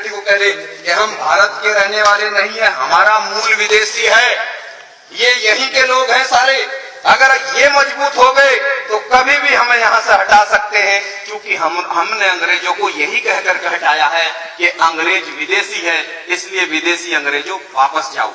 बेटी को कह रहे कि हम भारत के रहने वाले नहीं है, हमारा मूल विदेशी है, ये यहीं के लोग हैं सारे। अगर ये मजबूत हो गए तो कभी भी हमें यहाँ से हटा सकते हैं, क्योंकि हमने अंग्रेजों को यही कहकर के हटाया है कि अंग्रेज विदेशी है, इसलिए विदेशी अंग्रेजों वापस जाओ।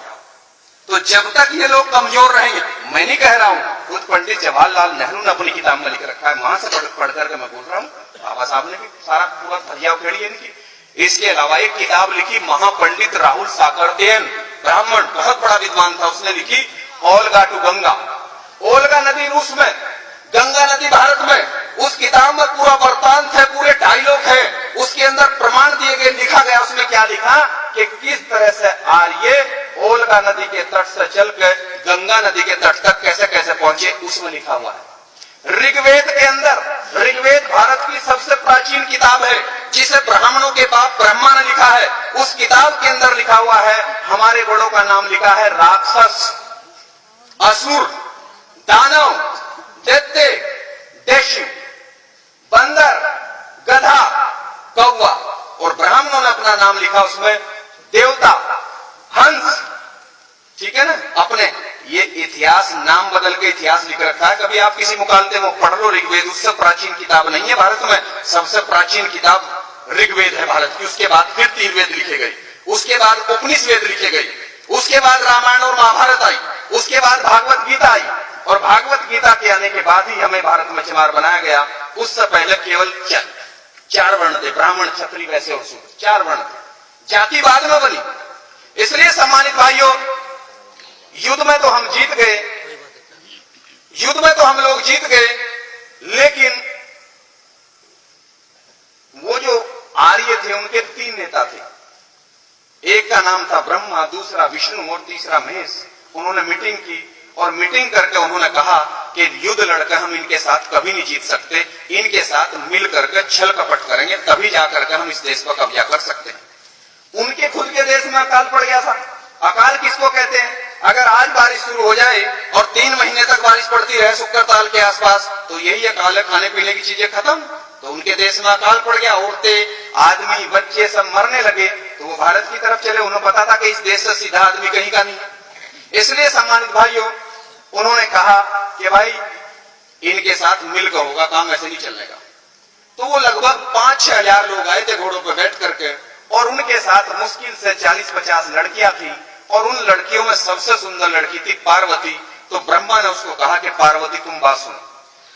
तो जब तक ये लोग कमजोर रहेंगे, मैं नहीं कह रहा हूँ, खुद पंडित जवाहरलाल नेहरू ने अपनी किताब में लिख रखा है, वहां से पढ़ करके मैं बोल रहा हूँ, बाबा साहब ने भी सारा पूरा भजिया उखेड़ी है इनकी। इसके अलावा एक किताब लिखी महापंडित राहुल साकरदेन, ब्राह्मण, बहुत बड़ा विद्वान था, उसने लिखी ओल्गा टू गंगा। ओल्गा नदी रूस में, गंगा नदी भारत में। उस किताब में पूरा वृत्तांत है, पूरे डायलॉग है, उसके अंदर प्रमाण दिए गए, लिखा गया। उसमें क्या लिखा कि किस तरह से आर्य ओल्गा नदी के तट से चलकर गंगा नदी के तट तक कैसे कैसे पहुंचे, उसमें लिखा हुआ है। ऋग्वेद के अंदर, ऋग्वेद भारत की सबसे प्राचीन किताब है, जिसे ब्राह्मणों के बाप ब्रह्मा ने लिखा है। उस किताब के अंदर लिखा हुआ है, हमारे बड़ों का नाम लिखा है राक्षस, असुर, दानव, दैत्य, देशी, बंदर, गधा, कौवा, और ब्राह्मणों ने अपना नाम लिखा उसमें देवता, हंस। ठीक है ना, अपने ये इतिहास नाम बदल के इतिहास लिख रखा है। कभी आप किसी मुकालते में पढ़ लो ऋग्वेद, उससे प्राचीन किताब नहीं है भारत में। सबसे प्राचीन किताब ऋग्वेद है भारत की। उसके बाद फिर 3 वेद लिखे गए, उसके बाद उपनिषद लिखे गए, उसके बाद रामायण और महाभारत आई, उसके बाद भागवत गीता आई, और भागवत गीता के आने के बाद ही हमें भारत में चमार बनाया गया। उससे पहले केवल 4 वर्ण थे, ब्राह्मण, क्षत्रिय, वैश्य और शूद्र, 4 वर्ण थे। जाति बाद में बनी। इसलिए सम्मानित भाइयों, युद्ध में तो हम जीत गए, युद्ध में तो हम लोग जीत गए, लेकिन वो जो आर्य थे उनके 3 नेता थे। एक का नाम था ब्रह्मा, दूसरा विष्णु और तीसरा महेश। उन्होंने मीटिंग की और मीटिंग करके उन्होंने कहा कि युद्ध लड़कर हम इनके साथ कभी नहीं जीत सकते, इनके साथ मिल करके छल कपट करेंगे, तभी जाकर के हम इस देश पर कब्जा कर सकते हैं। उनके खुद के देश में अकाल पड़ गया था। अकाल किसको कहते हैं? अगर आज बारिश शुरू हो जाए और 3 महीने तक बारिश पड़ती रहे शुक्र ताल के आसपास, तो यही अकाल है, खाने पीने की चीजें खत्म। तो उनके देश में अकाल पड़ गया, औरतें, आदमी, बच्चे सब मरने लगे। तो वो भारत की तरफ चले, उन्हें पता था कि इस देश से सीधा आदमी कहीं का नहीं। इसलिए सम्मानित भाइयों, उन्होंने कहा कि भाई इनके साथ मिलकर होगा काम, ऐसे नहीं चलने का। तो वो लगभग 5-6 हजार लोग आए थे घोड़ों पर बैठ करके, और उनके साथ मुश्किल से 40-50 लड़कियां थी, और उन लड़कियों में सबसे सुंदर लड़की थी पार्वती। तो ब्रह्मा ने उसको कहा कि पार्वती तुम बात सुनो,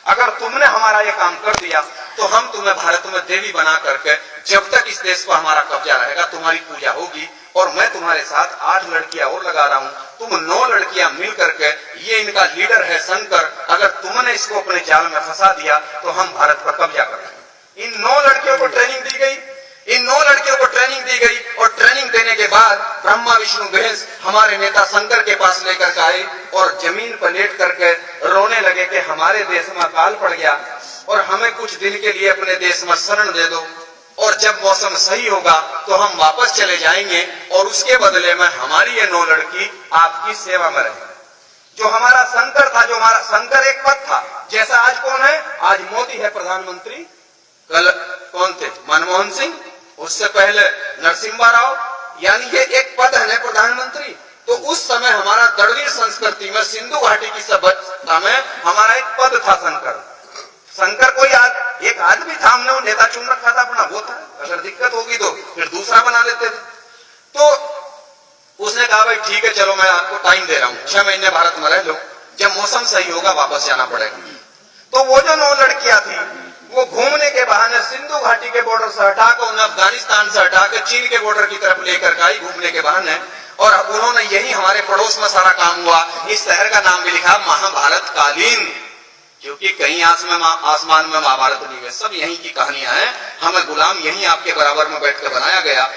अगर तुमने हमारा ये काम कर दिया तो हम तुम्हें भारत में देवी बना करके, जब तक इस देश पर हमारा कब्जा रहेगा तुम्हारी पूजा होगी, और मैं तुम्हारे साथ 8 लड़कियां और लगा रहा हूं, तुम 9 लड़कियां मिल करके, ये इनका लीडर है शंकर, अगर तुमने इसको अपने जाल में फंसा दिया तो हम भारत पर कब्जा कर लेंगे। इन 9 लड़कियों को ट्रेनिंग दी गई, इन 9 लड़कियों को ट्रेनिंग दी गई, और ट्रेनिंग देने के बाद ब्रह्मा विष्णु महेश हमारे नेता शंकर के पास लेकर के आए, और जमीन पर लेट करके रोने लगे कि हमारे देश में अकाल पड़ गया और हमें कुछ दिन के लिए अपने देश में शरण दे दो, और जब मौसम सही होगा तो हम वापस चले जाएंगे, और उसके बदले में हमारी ये 9 लड़की आपकी सेवा में रहेगी। जो हमारा शंकर था, जो हमारा शंकर एक पद था, जैसा आज कौन है? आज मोदी है प्रधानमंत्री, कल कौन थे? मनमोहन सिंह, उससे पहले नरसिम्हा राव, यानी ये एक पद है प्रधानमंत्री। तो उस समय हमारा द्रविड़ संस्कृति में, सिंधु घाटी की सभ्यता में हमारा एक पद था शंकर। शंकर कोई एक आदमी था, हमने वो नेता चुन रखा था अपना, वो था, अगर दिक्कत होगी तो फिर दूसरा बना लेते थे। तो उसने कहा भाई ठीक है, चलो मैं आपको टाइम दे रहा हूँ, 6 महीने भारत में रह लो, जब मौसम सही होगा वापस जाना पड़ेगा। तो वो जो 9 लड़कियां थी, वो घूमने के बहाने सिंधु घाटी के बॉर्डर से हटाकर, उन्हें अफगानिस्तान से हटाकर चीन के बॉर्डर की तरफ लेकर आई घूमने के बहाने, और उन्होंने यही हमारे पड़ोस में सारा काम हुआ। इस शहर का नाम भी लिखा महाभारत कालीन, क्योंकि कहीं आसमान में महाभारत नहीं है, सब यहीं की कहानियां हैं। हमें गुलाम यहीं आपके बराबर में बैठ कर बनाया गया।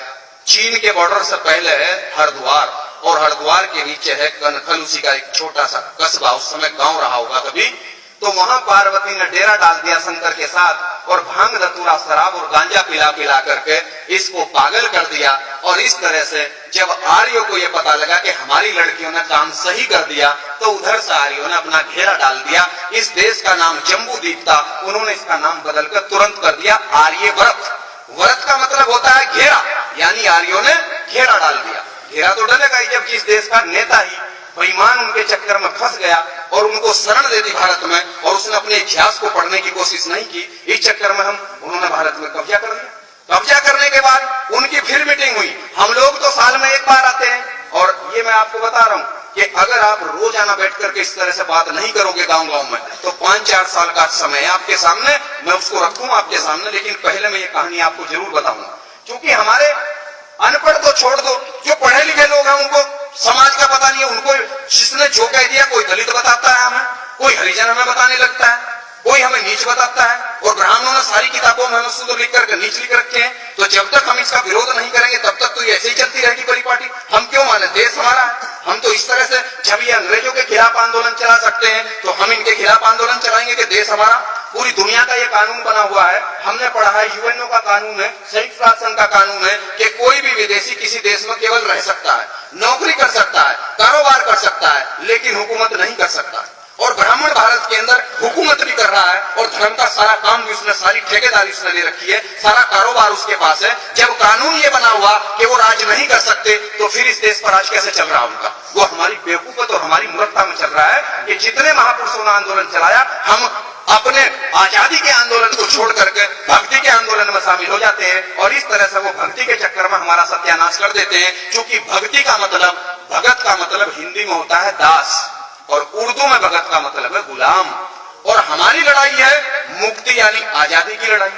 चीन के बॉर्डर से पहले है हरिद्वार, और हरिद्वार के नीचे है कनखल, उसी का एक छोटा सा कस्बा, उस समय गांव रहा होगा कभी। तो वहां पार्वती ने डेरा डाल दिया शंकर के साथ, और भांग धतूरा शराब और गांजा पिला करके इसको पागल कर दिया। और इस तरह से जब आर्यों को यह पता लगा कि हमारी लड़कियों ने काम सही कर दिया, तो उधर से आर्यों ने अपना घेरा डाल दिया। इस देश का नाम जम्बू द्वीप था, उन्होंने इसका नाम बदलकर तुरंत कर दिया आर्यव्रत। व्रत का मतलब होता है घेरा, यानी यानी आर्यों ने घेरा डाल दिया। घेरा तो डलेगा ही जब जिस देश का नेता ही बेईमान उनके चक्कर में फंस गया और उनको शरण दे दी भारत में, और उसने अपने इतिहास को पढ़ने की कोशिश नहीं की, इस चक्कर में उन्होंने भारत में कब्जा कर लिया। कब्जा करने के बाद उनकी फिर मीटिंग हुई। हम लोग तो साल में एक बार आते हैं, और ये मैं आपको बता रहा हूं कि अगर आप रोजाना बैठ करके इस तरह से बात नहीं करोगे गांव गांव में, तो 5-4 साल का समय है आपके सामने, मैं उसको रखूं आपके सामने। लेकिन पहले मैं ये कहानी आपको जरूर बताऊंगा, क्योंकि हमारे अनपढ़ तो छोड़ दो, जो पढ़े लिखे लोग हैं उनको समाज का पता नहीं है। उनको जिसने जो कह दिया, कोई दलित बताता है हमें, कोई हरिजन हमें बताने लगता है, कोई हमें नीच बताता है, और ब्राह्मणों ने सारी किताबों में हमें शुद्ध लिख करके नीच लिख रखे हैं। तो जब तक हम इसका विरोध नहीं करेंगे तब तक तो ये ऐसे ही चलती रहेगी परिपाटी। हम क्यों माने, देश हमारा है। हम तो इस तरह से, जब ये अंग्रेजों के खिलाफ आंदोलन चला सकते हैं तो हम इनके खिलाफ आंदोलन चलाएंगे कि देश हमारा। पूरी दुनिया का ये कानून बना हुआ है, हमने पढ़ा है, यूएनओ का कानून है, संयुक्त राष्ट्र संघ का कानून है कि कोई भी विदेशी किसी देश में केवल रह सकता है, नौकरी कर सकता है, कारोबार कर सकता है, लेकिन हुकूमत नहीं कर सकता। और ब्राह्मण भारत के अंदर हुकूमत भी कर रहा है, और धर्म का सारा काम भी उसने, सारी ठेकेदारी उसने ले रखी है, सारा कारोबार उसके पास है। जब कानून ये बना हुआ कि वो राज नहीं कर सकते, तो फिर इस देश पर राज कैसे चल रहा उनका? वो हमारी बेवकूफत और हमारी मूर्खता में चल रहा है कि जितने महापुरुषों ने आंदोलन चलाया, हम अपने आजादी के आंदोलन को छोड़ करके भक्ति के आंदोलन में शामिल हो जाते हैं, और इस तरह से वो भक्ति के चक्कर में हमारा सत्यानाश कर देते हैं। क्योंकि भक्ति का मतलब, भगत का मतलब हिंदी में होता है दास, और उर्दू में भगत का मतलब है गुलाम। और हमारी लड़ाई है मुक्ति यानी आजादी की लड़ाई।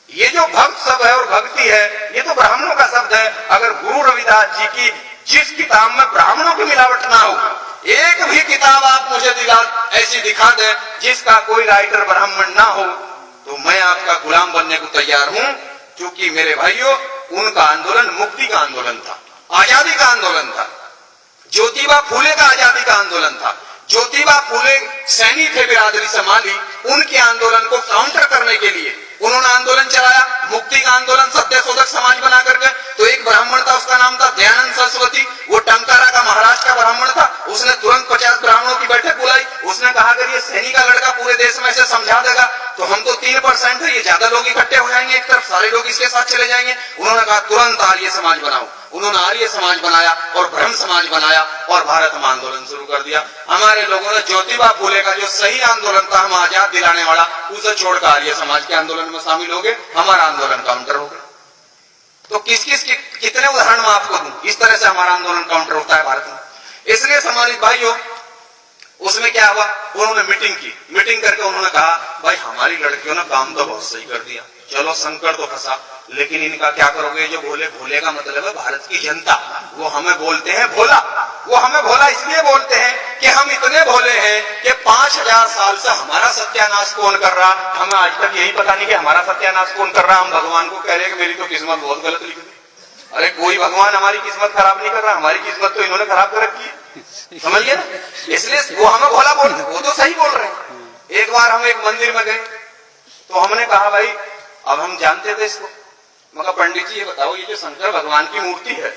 ये जो भक्त शब्द है और भक्ति है, ये तो ब्राह्मणों का शब्द है। अगर गुरु रविदास जी की जिस किताब में ब्राह्मणों की मिलावट ना हो, एक भी किताब आप मुझे ऐसी दिखा दें जिसका कोई राइटर ब्राह्मण ना हो, तो मैं आपका गुलाम बनने को तैयार हूं। क्योंकि मेरे भाइयों, उनका आंदोलन मुक्ति का आंदोलन था, आजादी का आंदोलन था। ज्योतिबा फूले का आजादी का आंदोलन था। ज्योतिबा फूले सैनी थे बिरादरी संभाली, उनके आंदोलन को काउंटर करने के लिए उन्होंने आंदोलन चलाया, मुक्ति का आंदोलन, सत्यशोधक समाज बना करके। तो एक ब्राह्मण था, उसका नाम था दयानंद सरस्वती, वो टंकारा का महाराष्ट्र का ब्राह्मण था। उसने तुरंत 50 ब्राह्मणों की बैठक बुलाई। उसने कहा अगर ये सैनी का लड़का पूरे देश में ऐसे समझा देगा तो हम तो 3% है, ये ज्यादा लोग इकट्ठे हो जाएंगे, एक तरफ सारे लोग इसके साथ चले जाएंगे। उन्होंने कहा तुरंत आर्य समाज बनाओ। उन्होंने आर्य समाज बनाया और ब्रह्म समाज बनाया, और भारत में आंदोलन शुरू कर दिया। हमारे लोगों ने ज्योतिबा फूले का जो सही आंदोलन था, हम आजाद दिलाने वाला, उसे छोड़कर आर्य समाज के आंदोलन में शामिल हो गए। हमारा आंदोलन काउंटर हो गया। तो कितने उदाहरण मैं आपको दूं, इस तरह से हमारा आंदोलन काउंटर होता है भारत में। इसलिए सम्मानित भाइयों, उसमें क्या हुआ, उन्होंने मीटिंग की। मीटिंग करके उन्होंने कहा भाई हमारी लड़कियों ने काम तो बहुत सही कर दिया, चलो संकट तो फंसा, लेकिन इनका क्या करोगे? जो भोले, भोले का मतलब है भारत की जनता, वो हमें बोलते हैं भोला। वो हमें भोला इसलिए बोलते हैं कि हम इतने भोले हैं कि 5000 साल से हमारा सत्यानाश कौन कर रहा, हमें आज तक यही पता नहीं कि हमारा सत्यानाश कौन कर रहा। हम भगवान को कह रहे हैं कि मेरी तो किस्मत बहुत गलत लिखी थी। अरे कोई भगवान हमारी किस्मत खराब नहीं कर रहा, हमारी किस्मत तो इन्होंने खराब कर रखी है, समझिए ना। इसलिए वो हमें भोला बोल रहे हैं, वो तो सही बोल रहे हैं। एक बार हम एक मंदिर में गए तो हमने कहा भाई, अब हम जानते थे इसको, मगर पंडित जी ये बताओ, ये जो शंकर भगवान की मूर्ति है,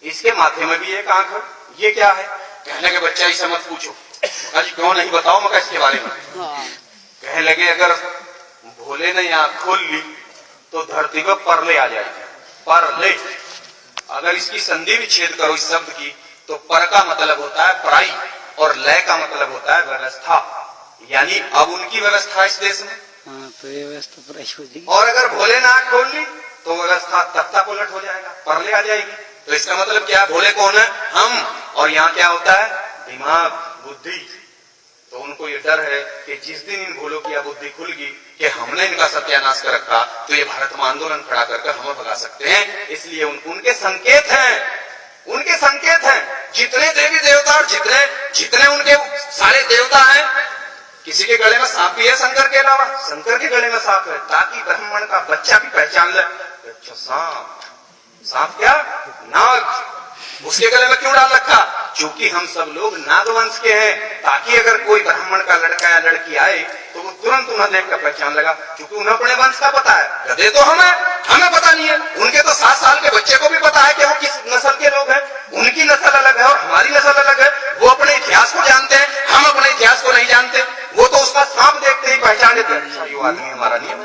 इसके माथे में भी एक आंख है, ये क्या है? कहने लगे बच्चा इसे मत पूछो। आज क्यों नहीं बताओ मगर इसके बारे में? कहने लगे अगर भोले ने आंख खोल ली तो धरती पर परले आ जाएगी। परले, अगर इसकी संधि विच्छेद करो इस शब्द की, तो पर का मतलब होता है पराई, और लय का मतलब होता है व्यवस्था। यानी अब उनकी व्यवस्था इस देश में, तो ये व्यवस्था पराई हो जाएगी। और अगर भोले ने आंख खोल ली तो व्यवस्था तख्ता पलट हो जाएगा, परले आ जाएगी। तो इसका मतलब क्या? भोले कौन है? हम। और यहाँ क्या होता है? दिमाग, बुद्धि। तो उनको ये डर है कि जिस दिन इन भोलों की बुद्धि खुलगी कि हमने इनका सत्यानाश कर रखा, तो ये भारत में आंदोलन खड़ा करके हमें भगा सकते हैं। इसलिए उनके संकेत हैं, उनके संकेत हैं। जितने देवी देवता और जितने उनके सारे देवता हैं, किसी के गले में सांप भी है शंकर के अलावा, शंकर के गले में सांप है, ताकि ब्राह्मण का बच्चा भी पहचान ले, अच्छा सांप। सांप क्या? नाग। उसके गले में क्यों डाल रखा? क्योंकि हम सब लोग नागवंश के हैं, ताकि अगर कोई ब्राह्मण का लड़का या लड़की आए तो वो तुरंत उन्हें देखकर पहचान लगा, क्योंकि उन्हें अपने वंश का पता है। गधे तो हमें पता नहीं है। उनके तो 7 साल के बच्चे को भी पता है कि वो किस नस्ल के लोग हैं। उनकी नस्ल अलग है और हमारी नस्ल अलग है। वो अपने इतिहास को जानते हैं, हम अपने इतिहास को नहीं जानते। वो तो उसका सांप देखते ही पहचान लेते हैं, अच्छा ये आदमी हमारा नहीं है,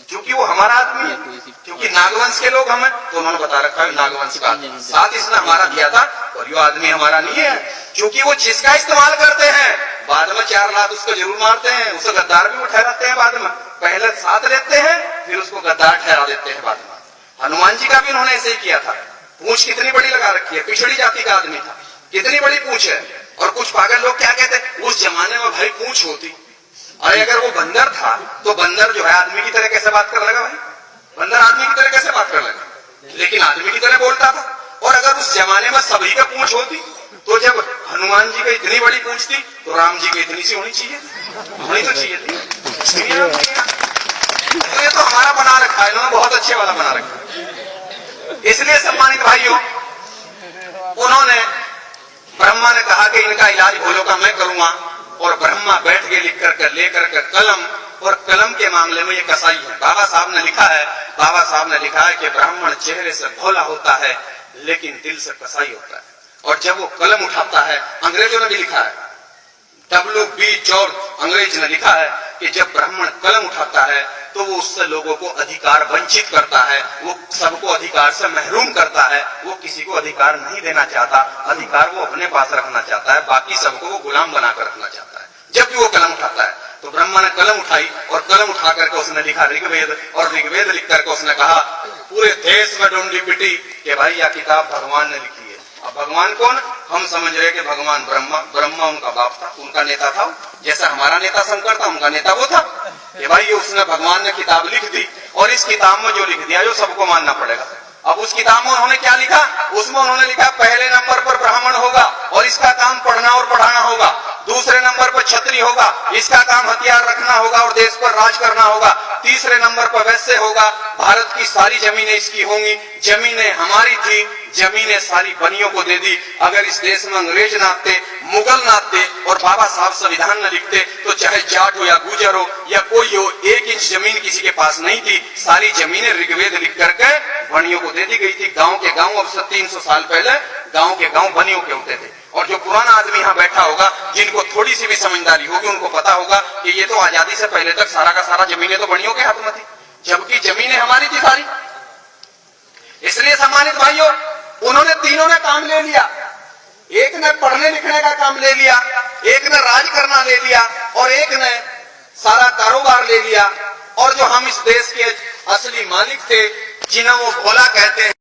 क्योंकि वो हमारा आदमी है, क्योंकि नागवंश के लोग लोग हमें, तो उन्होंने बता रखा है नागवंश का साथ इसने हमारा दिया था और यो आदमी हमारा नहीं है, क्योंकि वो जिसका इस्तेमाल करते हैं बाद में 4 लाख उसको जरूर मारते हैं, उसे गद्दार भी वो ठहराते हैं बाद में, पहले साथ लेते हैं फिर उसको गद्दार ठहरा देते हैं बाद में। हनुमान जी का भी उन्होंने ऐसे ही किया था। पूंछ कितनी बड़ी लगा रखी है, पिछड़ी जाति का आदमी था, कितनी बड़ी पूंछ है। और कुछ पागल लोग क्या कहते हैं, उस जमाने में भाई पूंछ होती, अरे अगर वो बंदर था तो बंदर जो है आदमी की तरह कैसे बात कर लगा भाई, बंदर आदमी की तरह कैसे बात कर लगा, लेकिन आदमी की तरह बोलता था। और अगर उस जमाने में सभी का पूंछ होती तो जब हनुमान जी को इतनी बड़ी पूंछ थी तो राम जी को इतनी सी होनी चाहिए, होनी तो चाहिए थी। तो ये तो हमारा बना रखा है, इन्होंने बहुत अच्छे वाला बना रखा है। इसलिए सम्मानित भाइयों, उन्होंने ब्रह्मा ने कहा कि इनका इलाज भोलों का मैं करूंगा, और ब्रह्मा बैठ के लिख कर लेकर के कलम, और कलम के मामले में ये कसाई है। बाबा साहब ने लिखा है कि ब्राह्मण चेहरे से भोला होता है लेकिन दिल से कसाई होता है। और जब वो कलम उठाता है, अंग्रेजों ने भी लिखा है, W.B. जॉर्ज अंग्रेज ने लिखा है कि जब ब्राह्मण कलम उठाता है तो वो उससे लोगों को अधिकार वंचित करता है, वो सबको अधिकार से महरूम करता है, वो किसी को अधिकार नहीं देना चाहता, अधिकार वो अपने पास रखना चाहता है, बाकी सबको वो गुलाम बनाकर रखना चाहता है। जब भी वो कलम उठाता है तो ब्रह्मा ने कलम उठाई और कलम उठा करके उसने लिखा ऋग्वेद, और ऋग्वेद लिख करके उसने कहा पूरे देश में डोंडी पिटी कि भाई यह किताब भगवान ने लिखी है। अब भगवान कौन, हम समझ रहे कि भगवान ब्रह्मा उनका बाप था, उनका नेता था, जैसा हमारा नेता शंकर था उनका नेता वो था। कि भाई ये उसने भगवान ने किताब लिख दी, और इस किताब में जो लिख दिया जो सबको मानना पड़ेगा। अब उस किताब में उन्होंने क्या लिखा, उसमें उन्होंने लिखा पहले नंबर पर ब्राह्मण होगा और इसका काम पढ़ना और पढ़ाना होगा, दूसरे नंबर पर क्षत्रिय होगा, इसका काम हथियार रखना होगा और देश पर राज करना होगा, तीसरे नंबर पर वैश्य होगा, भारत की सारी जमीनें इसकी होंगी, जमीनें हमारी थी, जमीनें सारी बनियों को दे दी। अगर इस देश में अंग्रेज ना आते, मुगल ना आते और बाबा साहब संविधान न लिखते तो चाहे जाट हो या गुजर हो या कोई हो, 1 इंच जमीन किसी के पास नहीं थी, सारी जमीनें ऋग्वेद लिख करके बनियों को दे दी गई थी। गांव के गांव, अब से 300 साल पहले गांव के गांव बनियों के होते थे। और जो पुराना आदमी यहाँ बैठा होगा, जिनको थोड़ी सी भी समझदारी होगी, उनको पता होगा कि ये तो आजादी से पहले तक सारा का सारा जमीनें तो बनियों के हाथ में थी, जबकि जमीनें हमारी थी सारी। इसलिए सम्मानित भाइयों, उन्होंने तीनों ने काम ले लिया। एक ने पढ़ने लिखने का काम ले लिया, एक ने राज करना ले लिया, और एक ने सारा कारोबार ले लिया। और जो हम इस देश के असली मालिक थे, जिन्हें वो भोला कहते हैं,